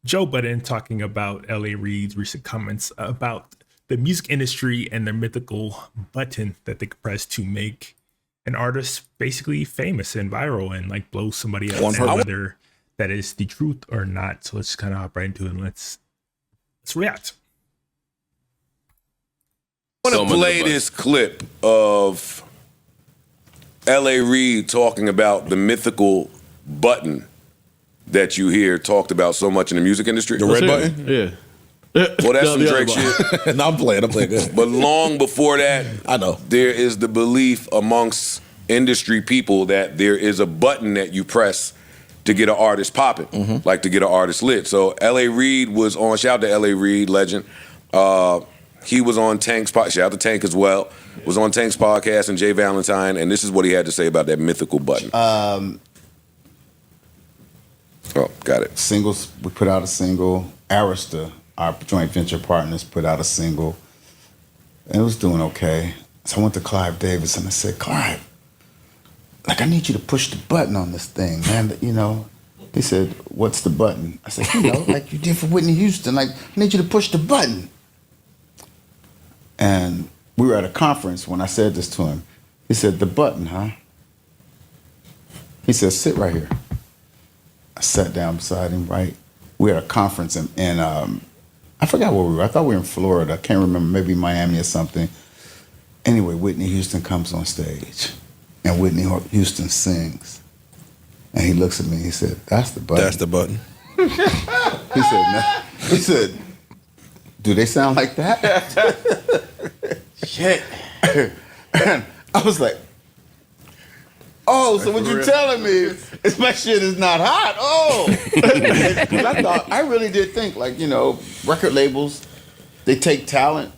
Joe Budden talking about L.A. Reid's recent comments about the music industry and their mythical button that they could press to make an artist basically famous and viral and like blow somebody else, and whether that is the truth or not. So let's kind of hop right into it and let's react. I want to play this clip of L.A. Reid talking about the mythical button that you hear talked about so much in the music industry. The red button? Yeah. Well, that's some Drake shit. No, I'm playing good. But long before that, I know, there is the belief amongst industry people that there is a button that you press to get an artist popping, like to get an artist lit. So L.A. Reid was on, shout out to L.A. Reid, legend. He was on Tank's podcast, shout out to Tank as well, was on Tank's podcast and Jay Valentine, and this is what he had to say about that mythical button. Oh, got it. Singles, we put out a single. Arista, our joint venture partners, put out a single. And it was doing okay. So I went to Clive Davis and I said, Clive, like, I need you to push the button on this thing, man. You know, he said, what's the button? I said, you know, like you did for Whitney Houston. Like, I need you to push the button. And we were at a conference when I said this to him. He said, the button, huh? He said, sit right here. I sat down beside him, right? We had a conference in I forgot where we were. I thought we were in Florida. I can't remember, maybe Miami or something. Anyway, Whitney Houston comes on stage, and Whitney Houston sings. And he looks at me, he said, that's the button. That's the button. He said, no. He said, do they sound like that? Shit. And I was like, oh, so what you're telling me is my shit is not hot. Oh. Because I really did think, like, you know, record labels, they take talent,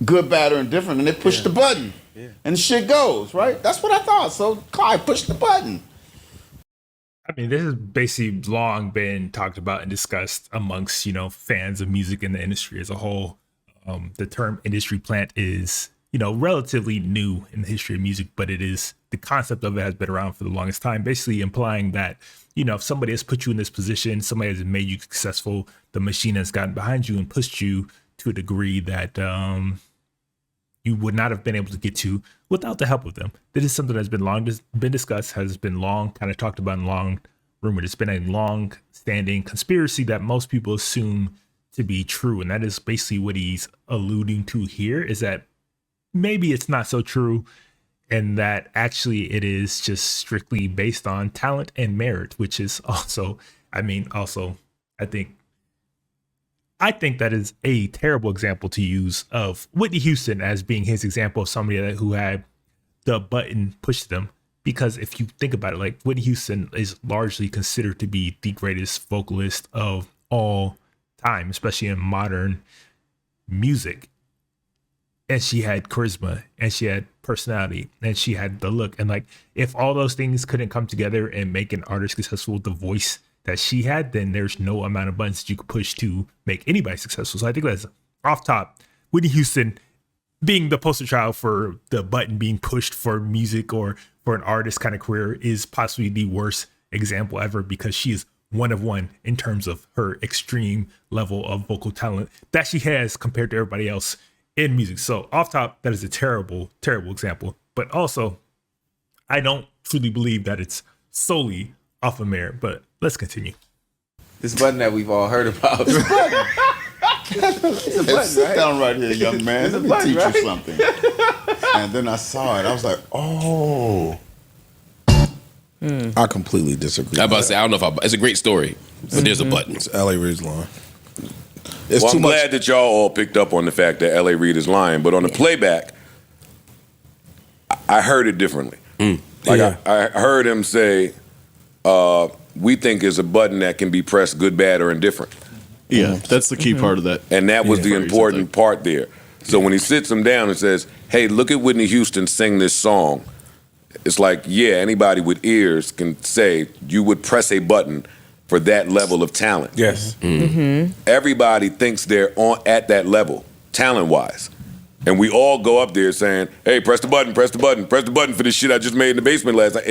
good, bad, or indifferent, and they push the button. Yeah. And the shit goes, right? That's what I thought. So Clyde pushed the button. I mean, this has basically long been talked about and discussed amongst, you know, fans of music in the industry as a whole. The term industry plant is, you know, relatively new in the history of music, but the concept of it has been around for the longest time, basically implying that, you know, if somebody has put you in this position, somebody has made you successful, the machine has gotten behind you and pushed you to a degree that you would not have been able to get to without the help of them. This is something that's been discussed, has been long kind of talked about and long rumored. It's been a long standing conspiracy that most people assume to be true. And that is basically what he's alluding to here, is that maybe it's not so true, and that actually it is just strictly based on talent and merit, which is also, I think that is a terrible example to use of Whitney Houston as being his example of somebody who had the button pushed to them. Because if you think about it, like, Whitney Houston is largely considered to be the greatest vocalist of all time, especially in modern music. And she had charisma, and she had personality, and she had the look. And like, if all those things couldn't come together and make an artist successful with the voice that she had, then there's no amount of buttons that you could push to make anybody successful. So I think that's off top. Whitney Houston being the poster child for the button being pushed for music or for an artist kind of career is possibly the worst example ever, because she is one of one in terms of her extreme level of vocal talent that she has compared to everybody else in music. So off top, that is a terrible, terrible example. But also, I don't truly believe that it's solely off of merit, but let's continue. This button that we've all heard about. It's a button. It's a button, sit down right here, young man. Let me teach you something. And then I saw it. I was like, oh. I completely disagree. I'm about to say, I don't know if it's a great story, but there's a button. It's L.A. Reid's line. I'm glad that y'all all picked up on the fact that L.A. Reid is lying, but on the playback, I heard it differently. I heard him say, we think is a button that can be pressed good, bad, or indifferent. Yeah, that's the key part of that. And that was the important part there. So when he sits him down and says, hey, look at Whitney Houston sing this song, it's like, yeah, anybody with ears can say you would press a button for that level of talent. Yes. Everybody thinks they're at that level, talent-wise. And we all go up there saying, hey, press the button, press the button, press the button for this shit I just made in the basement last night.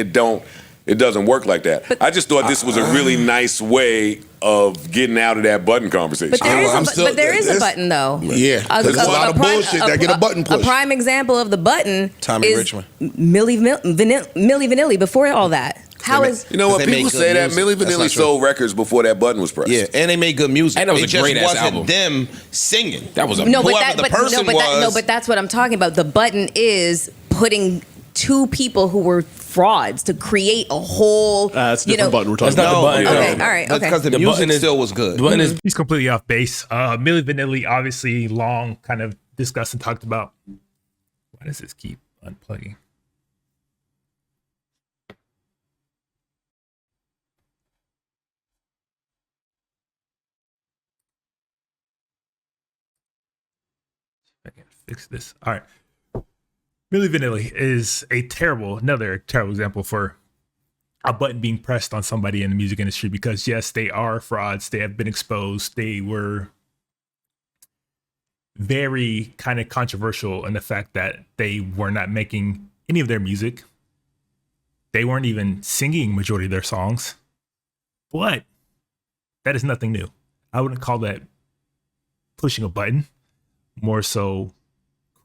It doesn't work like that. I just thought this was a really nice way of getting out of that button conversation. But there is a button though. Yeah, because there's a lot of bullshit that get a button push. A prime example of the button Tommy is Richmond. Milli Vanilli before all that. How is You know what? They make People good say that music. Milli That's Vanilli not true. sold records before that button was pressed. Yeah, and they made good music. And that was it a just great-ass wasn't album. them singing. That was a no, but whoever that, the but person no, but that, no, was- but that's what I'm talking about. The button is putting two people who were frauds to create a whole. That's a different button we're talking That's not about. the button. Okay, all right, That's okay. because the The music button is- still was good. The button is He's completely off base. Milli Vanilli, obviously, long kind of discussed and talked about. Why does this keep unplugging? I can fix this. All right. Milli Vanilli is another terrible example for a button being pressed on somebody in the music industry because yes, they are frauds. They have been exposed. They were very kind of controversial in the fact that they were not making any of their music. They weren't even singing majority of their songs. But that is nothing new. I wouldn't call that pushing a button, more so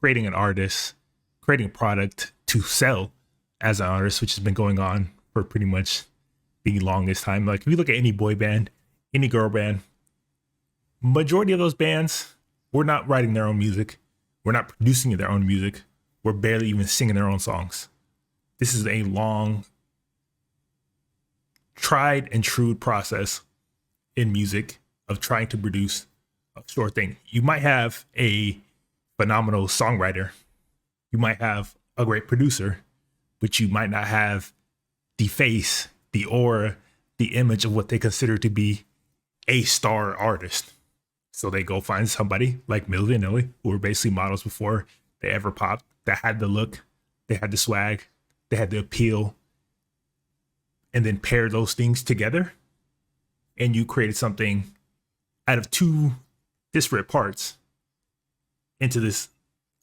creating an artist, creating a product to sell as an artist, which has been going on for pretty much the longest time. Like if you look at any boy band, any girl band, majority of those bands were not writing their own music. We're not producing their own music. We're barely even singing their own songs. This is a long, tried and true process in music of trying to produce a short thing. You might have a phenomenal songwriter. You might have a great producer, but you might not have the face, the aura, the image of what they consider to be a star artist. So they go find somebody like Milli Vanilli, who were basically models before they ever popped, that had the look, they had the swag, they had the appeal, and then pair those things together. And you created something out of two disparate parts into this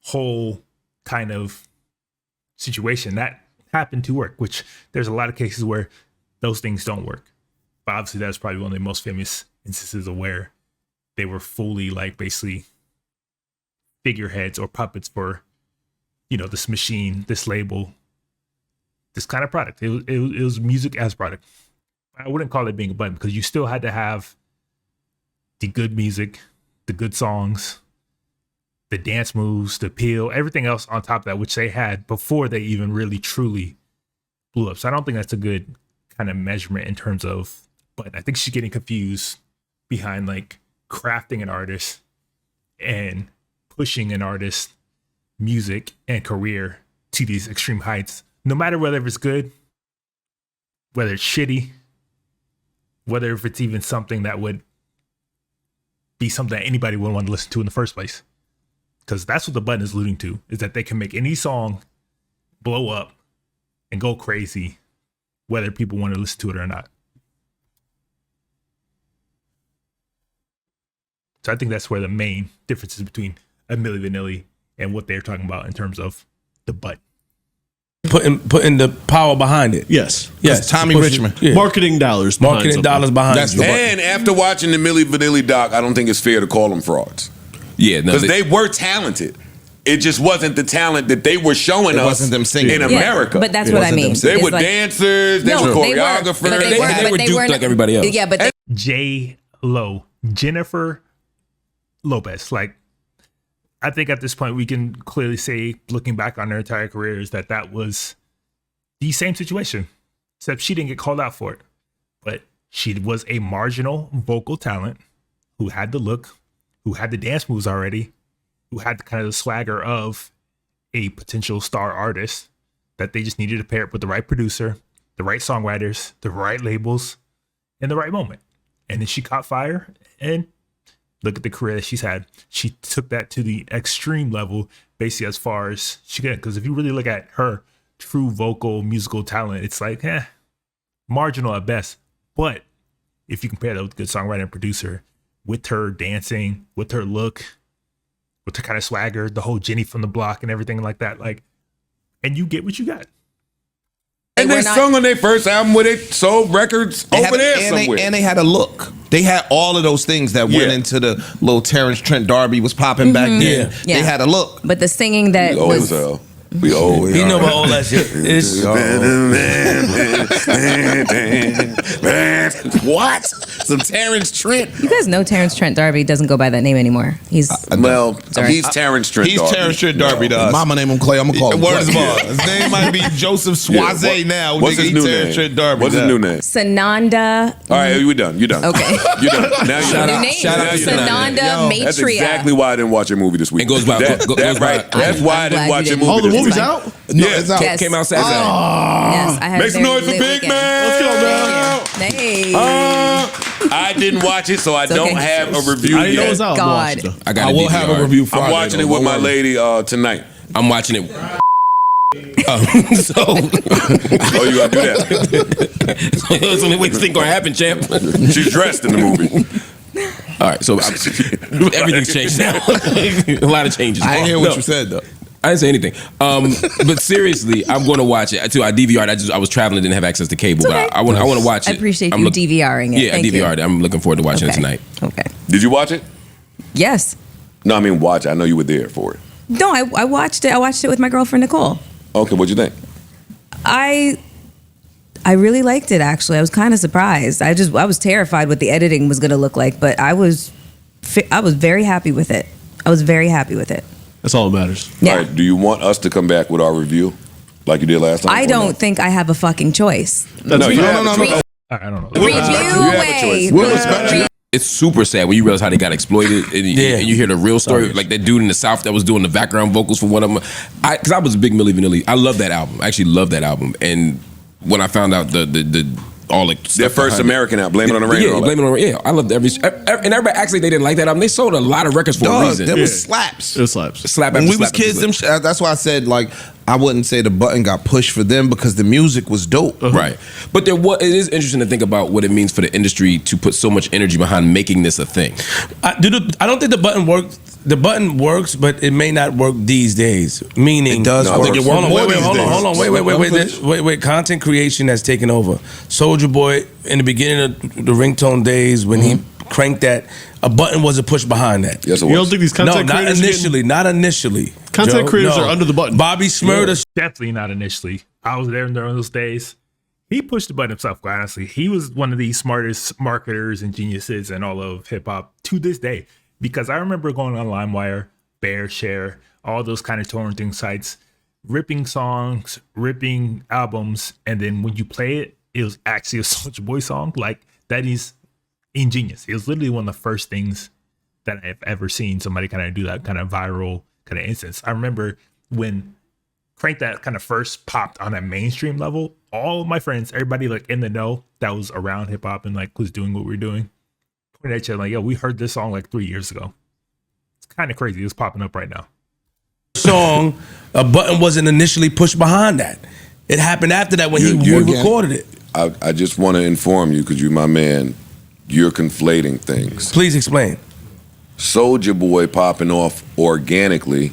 whole kind of situation that happened to work, which there's a lot of cases where those things don't work. But obviously that's probably one of the most famous instances of where they were fully like basically figureheads or puppets for, you know, this machine, this label, this kind of product. It was music as product. I wouldn't call it being a button because you still had to have the good music, the good songs, the dance moves, the appeal, everything else on top of that, which they had before they even really truly blew up. So I don't think that's a good kind of measurement in terms of, but I think she's getting confused behind like crafting an artist and pushing an artist's music and career to these extreme heights, no matter whether it's good, whether it's shitty, whether if it's even something that would be something that anybody would want to listen to in the first place. Because that's what the button is alluding to, is that they can make any song blow up and go crazy, whether people want to listen to it or not. So I think that's where the main difference is between a Milli Vanilli and what they're talking about in terms of the button. putting the power behind it. Yes. Yes. Tommy Push- Richmond. yeah. Marketing dollars. behind Marketing something. dollars behind That's it. the And after watching the Milli Vanilli doc, I don't think it's fair to call them frauds. Yeah, no, Because they were talented. It just wasn't the talent that they were showing It us wasn't them singing. in Yeah, America. But that's It what I wasn't mean. them They It's were like- dancers, they were No, they were, choreographers. but They were duped weren't- like everybody else. Yeah, but they, Jennifer Lopez. Like, I think at this point we can clearly say, looking back on her entire career, is that was the same situation, except she didn't get called out for it. But she was a marginal vocal talent who had the look, who had the dance moves already, who had the kind of the swagger of a potential star artist, that they just needed to pair it with the right producer, the right songwriters, the right labels, in the right moment. And then she caught fire, and look at the career that she's had. She took that to the extreme level, basically as far as she could. Because if you really look at her true vocal musical talent, it's like, marginal at best. But if you compare that with a good songwriter and producer, with her dancing, with her look, with her kind of swagger, the whole Jenny from the block and everything like that, like, and you get what you got. And they sung on their first album where they sold records over there somewhere. And they had a look. They had all of those things that went into the little Terrence Trent D'Arby was popping back then. Yeah. They had a look. But the singing that We old was as hell. We old. You know about all that shit. It's What? Some Terrence Trent. you guys know Terrence Trent D'Arby doesn't go by that name anymore. He's Well, Sorry. he's Terrence Trent. He's D'Arby. Terrence Trent D'Arby to us. Mama name him Clay. I'm gonna call him Word is Clay. bond. His name might be Joseph Swaze Yeah, now. What's Nigga, his he new Terrence name? Trent D'Arby. What's his now. new name? Sananda. All right, you're done. You're done. Okay. You're done. Now you're Shout done. out- Name shout out to Sananda Maitreya. That's exactly why I didn't watch your movie this week. It goes by- That- goes that by- right. That's why I I'm didn't glad watch you your didn't. movie. Oh, the this movie's week. out? No, Yeah. it's out. Yes. Came out Saturday. Yes, I had Make a some very noise for lit Big weekend. Man. Hey. I didn't watch it, so I don't okay. have a review I didn't know it yet. was out. God. I got I a will have a DVR. review Friday. I'm watching it though. with my Don't worry. lady tonight. I'm watching it. So Oh, you gotta do that. that's the only way this thing gonna happen, champ. She's dressed in the movie. All right, so everything's changed now. A lot of changes. I didn't hear what No, you said though. I didn't say anything. But seriously, I'm going to watch it. Too, I DVR'd. I was traveling, didn't have access to cable, It's okay. but I want to watch it. I appreciate I'm you DVRing it. Yeah, Thank I DVR'd it. I'm looking forward to watching it Okay. tonight. Okay. Did you watch it? Yes. No, I mean watch it. I know you were there for it. No, I watched it. I watched it with my girlfriend Nicole. Okay, what'd you think? I really liked it. Actually, I was kind of surprised. I was terrified what the editing was going to look like, but I was very happy with it. I was very happy with it. That's all that matters. Yeah. All right, do you want us to come back with our review like you did last time? I or don't no? think I have a fucking choice. No, you have a choice. I don't know. You have a choice. We'll respect you. It's super sad when you realize how they got exploited, and you hear the real story. Like that dude in the South that was doing the background vocals for one of them. Because I was a big Milli Vanilli. I love that album. I actually love that album. And when I found out the all like Their first American album, Blame It on the Rain. and all that. Blame It on the Rain. Yeah, I loved and everybody acts like they didn't like that album. They sold a lot of records for a Dog, reason. there was slaps. It slaps. Slap When after we was slap after kids, slap. that's why I said like I wouldn't say the button got pushed for them because the music was dope. Right. But it is interesting to think about what it means for the industry to put so much energy behind making this a thing. I don't think the button works. The button works, but it may not work these days. Meaning, It does No, I think work. it Hold on, more wait, these hold days. on. Wait. Content creation has taken over. Soldier Boy, in the beginning of the ringtone days, when he cranked that, a button wasn't pushed behind that. Yes, it You don't was. think these No, content not creators initially. Not initially. Content Joe. creators No. are under the button. Bobby Smurda. Definitely not initially. I was there during those days. He pushed the button himself, quite honestly. He was one of the smartest marketers and geniuses in all of hip hop to this day. Because I remember going on LimeWire, BearShare, all those kind of torrenting sites, ripping songs, ripping albums, and then when you play it, it was actually a Soulja Boy song. Like, that is ingenious. It was literally one of the first things that I've ever seen somebody kind of do that kind of viral kind of instance. I remember when Crank That kind of first popped on a mainstream level, all of my friends, everybody like in the know that was around hip hop and like was doing what we were doing, pointed at each other like, yo, we heard this song like 3 years ago. It's kind of crazy. It's popping up right now. Song, a button wasn't initially pushed behind that. It happened after that when he recorded it. I just want to inform you, because you're my man, you're conflating things. Please explain. Soulja Boy popping off organically,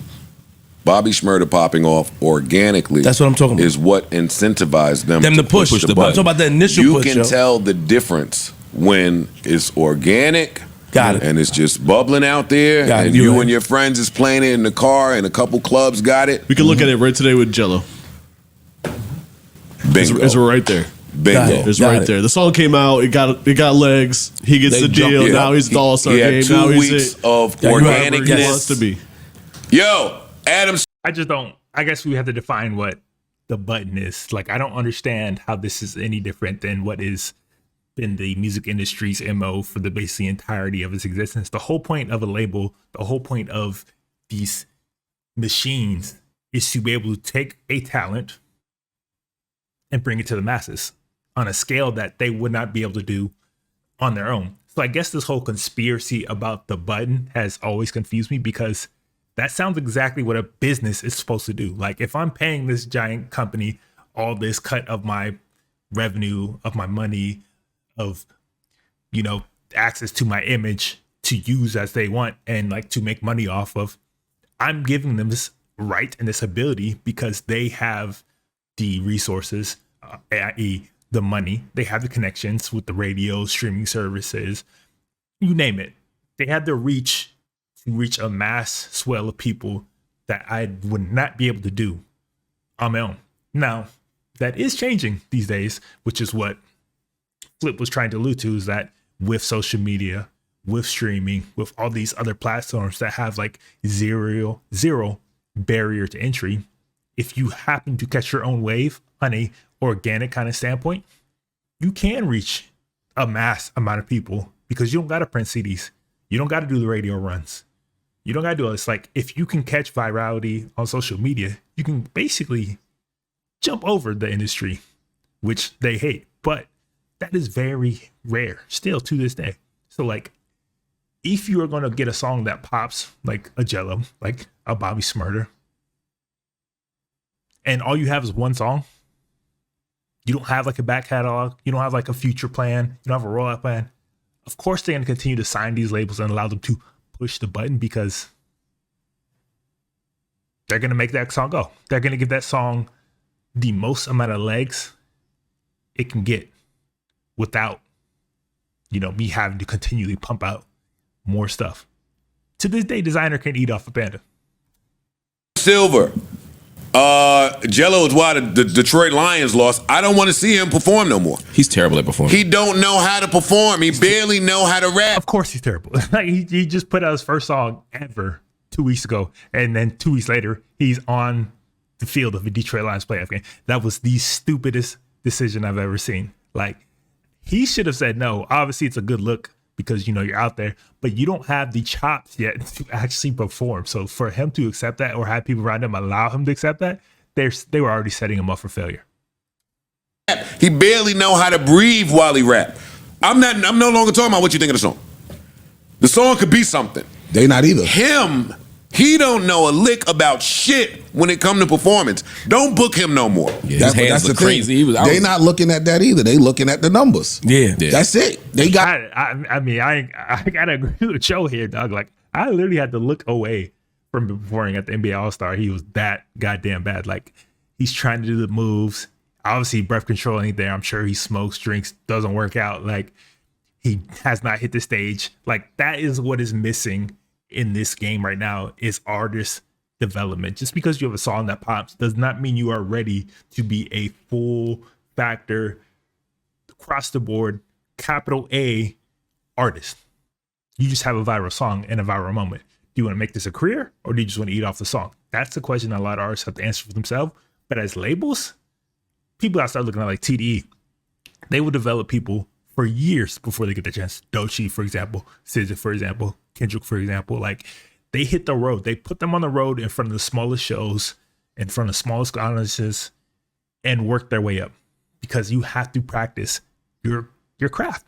Bobby Shmurda popping off organically. That's what I'm talking about. Is what incentivized them To push the button. I'm talking about the initial you push, can yo. tell the difference when it's organic. Got it. And it's just bubbling out there. Got it. And You're you right. and your friends is playing it in the car, and a couple clubs got it. We can look at it right today with Jello. Bingo. It's right there. Bingo. It's Got right it. there. The song came out. It got legs. He gets They the deal. jumped- Now he's the All-Star He had game. 2 Now weeks he's of Yeah, you have- wherever he organicness. wants to be. Yo, Adam. I just don't, I guess we have to define what the button is. Like, I don't understand how this is any different than what is been the music industry's MO for the basically entirety of its existence. The whole point of a label, the whole point of these machines is to be able to take a talent and bring it to the masses on a scale that they would not be able to do on their own. So I guess this whole conspiracy about the button has always confused me, because that sounds exactly what a business is supposed to do. Like, if I'm paying this giant company all this cut of my revenue, of my money, of, you know, access to my image to use as they want and like to make money off of, I'm giving them this right and this ability because they have the resources, i.e., the money. They have the connections with the radio, streaming services, you name it. They have the reach to reach a mass swell of people that I would not be able to do on my own. Now, that is changing these days, which is what Flip was trying to allude to, is that with social media, with streaming, with all these other platforms that have like zero barrier to entry, if you happen to catch your own wave on a organic kind of standpoint, you can reach a mass amount of people because you don't got to print CDs. You don't got to do the radio runs. You don't got to do it. It's like if you can catch virality on social media, you can basically jump over the industry, which they hate. But that is very rare still to this day. So like, if you are going to get a song that pops like a Gelo, like a Bobby Smurder, and all you have is one song, you don't have like a back catalog, you don't have like a future plan, you don't have a rollout plan, of course they're going to continue to sign these labels and allow them to push the button because they're going to make that song go. They're going to give that song the most amount of legs it can get without, me having to continually pump out more stuff. To this day, designer can eat off a Panda. Silver. Gelo is why the Detroit Lions lost. I don't want to see him perform no more. He's terrible at performing. He don't know how to perform. He barely know how to rap. Of course he's terrible. Like he just put out his first song ever 2 weeks ago, and then 2 weeks later, he's on the field of a Detroit Lions playoff game. That was the stupidest decision I've ever seen. Like, he should have said no. Obviously, it's a good look because, you're out there, but you don't have the chops yet to actually perform. So for him to accept that or have people around him allow him to accept that, they were already setting him up for failure. He barely know how to breathe while he rap. I'm no longer talking about what you think of the song. The song could be something. They not either. He don't know a lick about shit when it come to performance. Don't book him no more. Yeah, his hands look crazy. They not looking at that either. They looking at the numbers. Yeah. That's it. They got. I gotta agree with Joe here, dog. Like, I literally had to look away from performing at the NBA All-Star. He was that goddamn bad. Like, he's trying to do the moves. Obviously, breath control ain't there. I'm sure he smokes, drinks, doesn't work out. Like, he has not hit the stage. Like, that is what is missing in this game right now, is artist development. Just because you have a song that pops does not mean you are ready to be a full factor, across the board, capital A artist. You just have a viral song and a viral moment. Do you want to make this a career, or do you just want to eat off the song? That's the question a lot of artists have to answer for themselves. But as labels, people that start looking at like TDE, they will develop people for years before they get the chance. Doechii, for example, SZA, for example, Kendrick, for example, like, they hit the road. They put them on the road in front of the smallest shows, in front of the smallest audiences, and work their way up, because you have to practice your craft.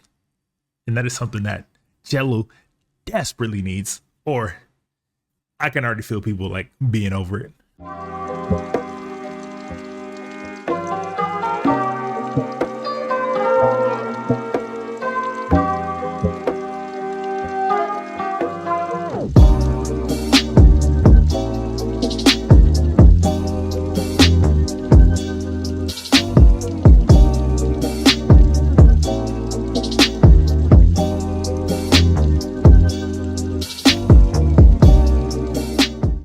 And that is something that Gelo desperately needs, or I can already feel people like being over it.